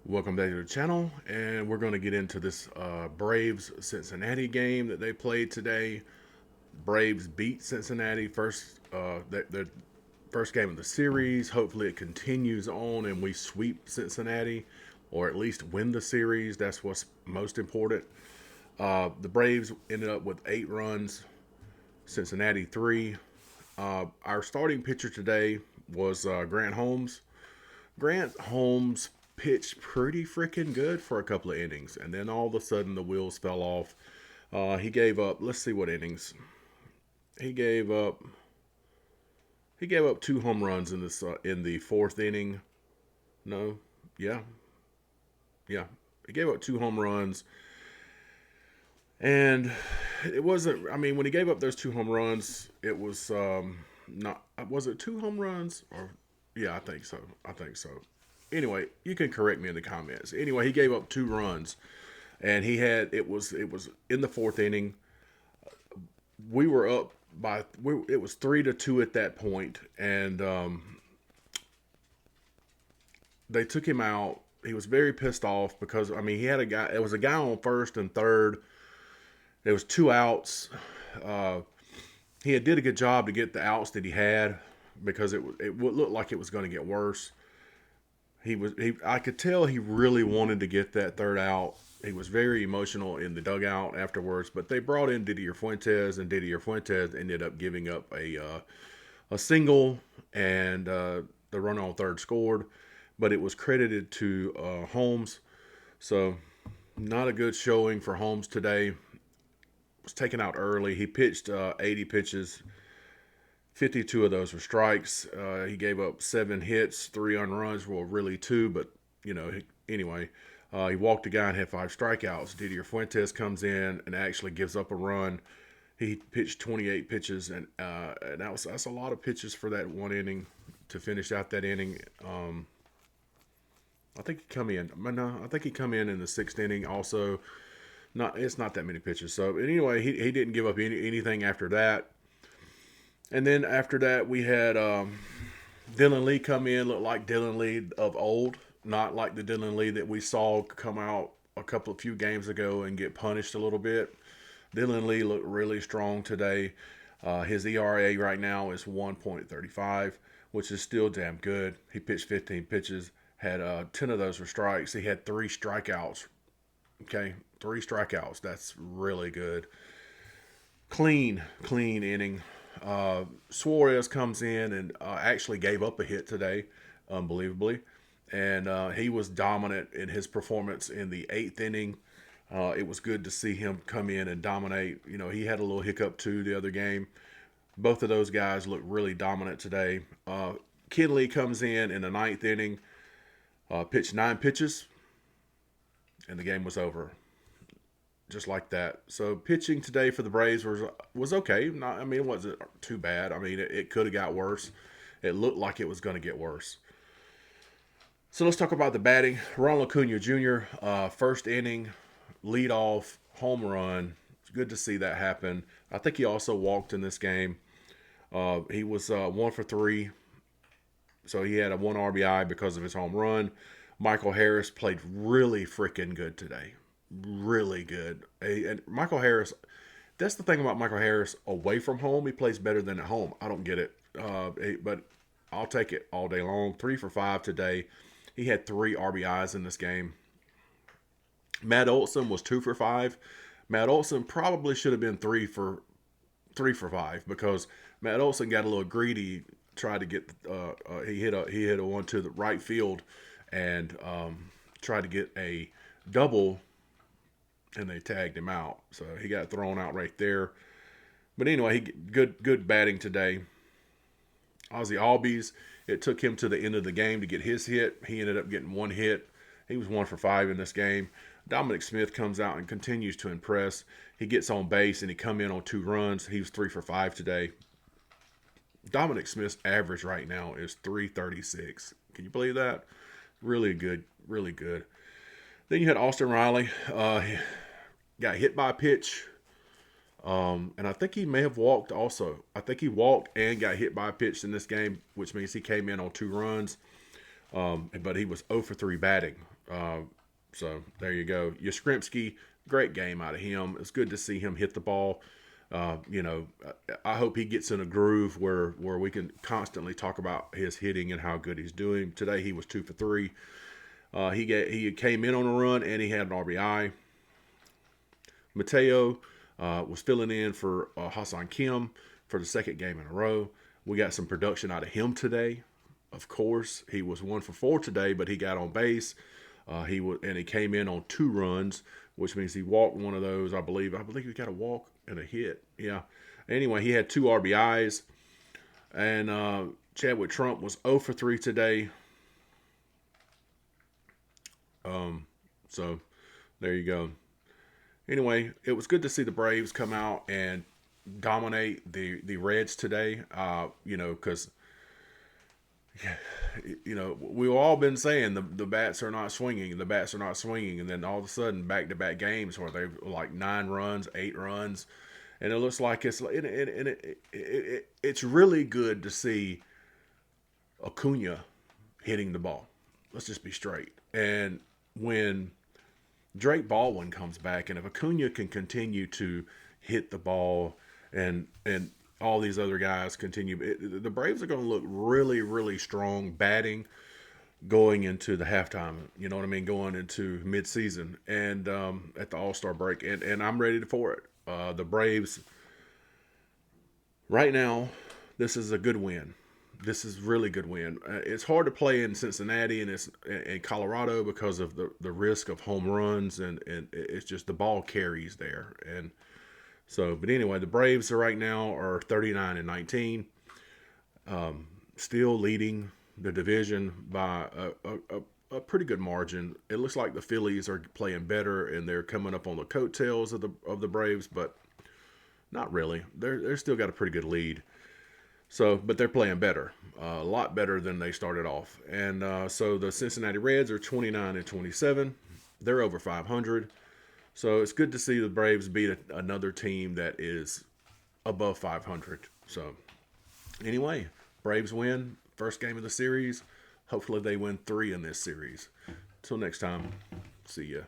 Welcome back to the channel, and we're going to get into this Braves Cincinnati game that they played today. Braves beat Cincinnati first, their first game of the series. Hopefully, it continues on and we sweep Cincinnati, or at least win the series. That's what's most important. The Braves ended up with 8 runs, Cincinnati 3. Our starting pitcher today was Grant Holmes. Grant Holmes pitched pretty freaking good for a couple of innings, and then all of a sudden the wheels fell off. He gave up. Let's see what innings he gave up. He gave up 2 home runs in the fourth inning. No, yeah, yeah. He gave up 2 home runs, and it wasn't. I mean, when he gave up those 2 home runs, it was not. Was it 2 home runs? Or yeah, I think so. I think so. Anyway, you can correct me in the comments. Anyway, he gave up 2 runs, and it was in the fourth inning. We were up it was 3-2 at that point, and they took him out. He was very pissed off because I mean he had a guy. It was a guy on first and third. There was 2 outs. Uh, he did a good job to get the outs that he had because it looked like it was going to get worse. I could tell he really wanted to get that third out. He was very emotional in the dugout afterwards, but they brought in Didier Fuentes, and Didier Fuentes ended up giving up a single, and the run on third scored, but it was credited to Holmes. So not a good showing for Holmes today. Was taken out early. He pitched 80 pitches. 52 of those were strikes. He gave up 7 hits, 3 unruns. Well, really two, but anyway, he walked a guy and had 5 strikeouts. Didier Fuentes comes in and actually gives up a run. He pitched 28 pitches, and that's a lot of pitches for that one inning to finish out that inning. I think he come in. No, I think he come in the sixth inning. Also, it's not that many pitches. So anyway, he didn't give up anything after that. And then after that, we had Dylan Lee come in, looked like Dylan Lee of old, not like the Dylan Lee that we saw come out a few games ago and get punished a little bit. Dylan Lee looked really strong today. His ERA right now is 1.35, which is still damn good. He pitched 15 pitches, had 10 of those were strikes. He had 3 strikeouts. Okay, 3 strikeouts. That's really good. Clean inning. Suarez comes in and actually gave up a hit today, unbelievably. And he was dominant in his performance in the eighth inning. It was good to see him come in and dominate. He had a little hiccup too the other game. Both of those guys look really dominant today. Kinley comes in the ninth inning, pitched 9 pitches, and the game was over just like that. So pitching today for the Braves was okay. I mean, it wasn't too bad. I mean, it could have got worse. It looked like it was going to get worse. So let's talk about the batting. Ronald Acuna Jr. First inning, lead off home run. It's good to see that happen. I think he also walked in this game. He was 1 for 3, so he had a 1 RBI because of his home run. Michael Harris played really freaking good today. Really good. And Michael Harris, that's the thing about Michael Harris. Away from home, he plays better than at home. I don't get it. But I'll take it all day long. 3 for 5 today. He had 3 RBIs in this game. Matt Olson was 2 for 5. Matt Olson probably should have been 3 for 5 because Matt Olson got a little greedy. Tried to get he hit a one to the right field and tried to get a double, and they tagged him out. So he got thrown out right there. But anyway, good batting today. Ozzy Albies, it took him to the end of the game to get his hit. He ended up getting 1 hit. He was 1 for 5 in this game. Dominic Smith comes out and continues to impress. He gets on base and he come in on 2 runs. He was 3 for 5 today. Dominic Smith's average right now is 336. Can you believe that? Really good, really good. Then you had Austin Riley. Got hit by a pitch. And I think he may have walked also. I think he walked and got hit by a pitch in this game, which means he came in on 2 runs. but he was 0 for 3 batting. So there you go. Yastrzemski, great game out of him. It's good to see him hit the ball. I hope he gets in a groove where we can constantly talk about his hitting and how good he's doing. Today he was 2 for 3. He came in on a run and he had an RBI. Mateo was filling in for Hassan Kim for the second game in a row. We got some production out of him today. Of course, he was 1 for 4 today, but he got on base. He came in on 2 runs, which means he walked one of those. I believe he got a walk and a hit. Yeah. Anyway, he had 2 RBIs, and Chadwick Trump was 0 for 3 today. So there you go. Anyway, it was good to see the Braves come out and dominate the Reds today. Because we've all been saying the bats are not swinging, and then all of a sudden back-to-back games where they like 9 runs, 8 runs, and it looks like it's really good to see Acuna hitting the ball. Let's just be straight. And when Drake Baldwin comes back, and if Acuna can continue to hit the ball, and all these other guys continue, the Braves are going to look really, really strong batting going into the halftime. You know what I mean? Going into midseason and at the All-Star break, and I'm ready for it. The Braves right now, this is a good win. This is really good win. It's hard to play in Cincinnati and it's in Colorado because of the risk of home runs, and it's just the ball carries there. And so, but anyway, the Braves right now are 39-19, still leading the division by a pretty good margin. It looks like the Phillies are playing better and they're coming up on the coattails of the Braves, but not really. They're still got a pretty good lead. So, but they're playing better, a lot better than they started off. And so the Cincinnati Reds are 29-27. They're over 500. So it's good to see the Braves beat another team that is above 500. So anyway, Braves win first game of the series. Hopefully they win 3 in this series. Until next time, see ya.